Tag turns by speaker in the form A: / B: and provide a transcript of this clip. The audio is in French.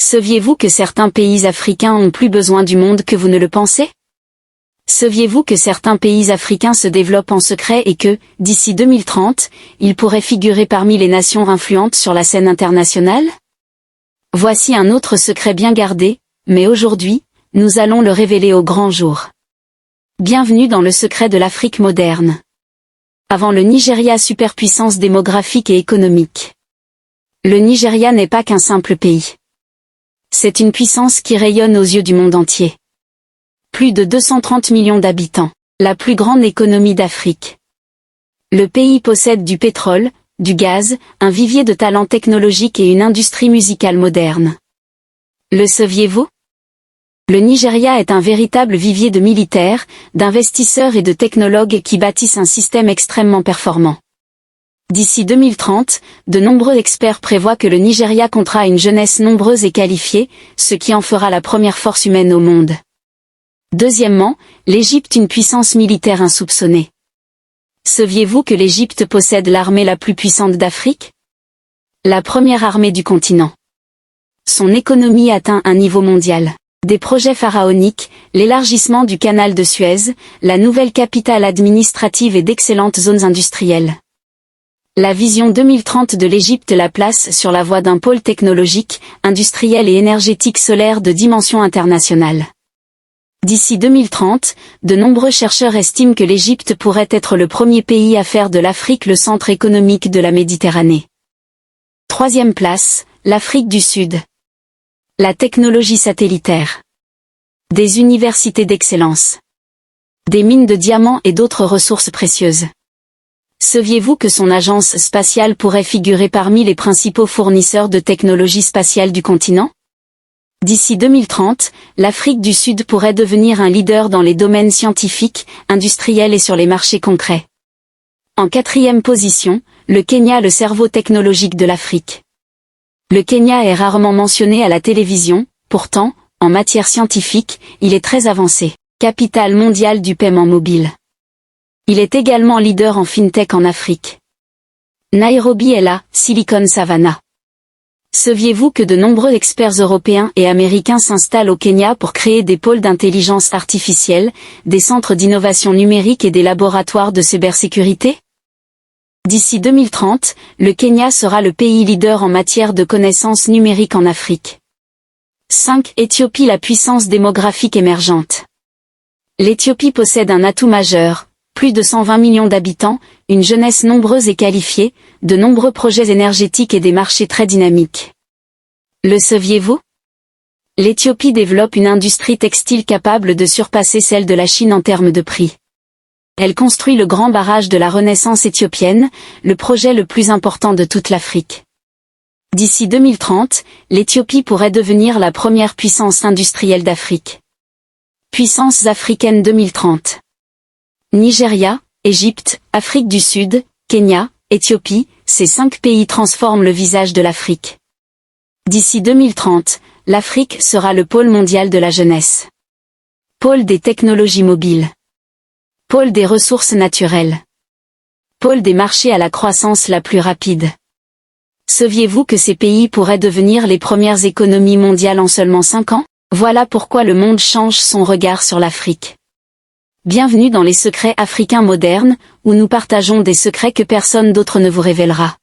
A: Saviez-vous que certains pays africains ont plus besoin du monde que vous ne le pensez? Saviez-vous que certains pays africains se développent en secret et que, d'ici 2030, ils pourraient figurer parmi les nations influentes sur la scène internationale? Voici un autre secret bien gardé, mais aujourd'hui, nous allons le révéler au grand jour. Bienvenue dans le secret de l'Afrique moderne. Avant le Nigeria, superpuissance démographique et économique. Le Nigeria n'est pas qu'un simple pays. C'est une puissance qui rayonne aux yeux du monde entier. Plus de 230 millions d'habitants, la plus grande économie d'Afrique. Le pays possède du pétrole, du gaz, un vivier de talents technologiques et une industrie musicale moderne. Le saviez-vous? Le Nigeria est un véritable vivier de militaires, d'investisseurs et de technologues qui bâtissent un système extrêmement performant. D'ici 2030, de nombreux experts prévoient que le Nigeria comptera une jeunesse nombreuse et qualifiée, ce qui en fera la première force humaine au monde. Deuxièmement, l'Égypte, une puissance militaire insoupçonnée. Saviez-vous que l'Égypte possède l'armée la plus puissante d'Afrique? La première armée du continent. Son économie atteint un niveau mondial. Des projets pharaoniques, l'élargissement du canal de Suez, la nouvelle capitale administrative et d'excellentes zones industrielles. La vision 2030 de l'Égypte la place sur la voie d'un pôle technologique, industriel et énergétique solaire de dimension internationale. D'ici 2030, de nombreux chercheurs estiment que l'Égypte pourrait être le premier pays à faire de l'Afrique le centre économique de la Méditerranée. Troisième place, l'Afrique du Sud. La technologie satellitaire. Des universités d'excellence. Des mines de diamants et d'autres ressources précieuses. Saviez-vous que son agence spatiale pourrait figurer parmi les principaux fournisseurs de technologie spatiale du continent? D'ici 2030, l'Afrique du Sud pourrait devenir un leader dans les domaines scientifiques, industriels et sur les marchés concrets. En quatrième position, le Kenya, le cerveau technologique de l'Afrique. Le Kenya est rarement mentionné à la télévision, pourtant, en matière scientifique, il est très avancé. Capitale mondiale du paiement mobile. Il est également leader en FinTech en Afrique. Nairobi est la Silicon Savannah. Saviez-vous que de nombreux experts européens et américains s'installent au Kenya pour créer des pôles d'intelligence artificielle, des centres d'innovation numérique et des laboratoires de cybersécurité? D'ici 2030, le Kenya sera le pays leader en matière de connaissances numériques en Afrique. 5. Éthiopie, la puissance démographique émergente. L'Éthiopie possède un atout majeur, plus de 120 millions d'habitants, une jeunesse nombreuse et qualifiée, de nombreux projets énergétiques et des marchés très dynamiques. Le saviez-vous? L'Éthiopie développe une industrie textile capable de surpasser celle de la Chine en termes de prix. Elle construit le grand barrage de la Renaissance éthiopienne, le projet le plus important de toute l'Afrique. D'ici 2030, l'Éthiopie pourrait devenir la première puissance industrielle d'Afrique. Puissances africaines 2030. Nigeria, Égypte, Afrique du Sud, Kenya, Éthiopie, ces 5 pays transforment le visage de l'Afrique. D'ici 2030, l'Afrique sera le pôle mondial de la jeunesse. Pôle des technologies mobiles. Pôle des ressources naturelles. Pôle des marchés à la croissance la plus rapide. Saviez-vous que ces pays pourraient devenir les premières économies mondiales en seulement 5 ans? Voilà pourquoi le monde change son regard sur l'Afrique. Bienvenue dans les secrets africains modernes, où nous partageons des secrets que personne d'autre ne vous révélera.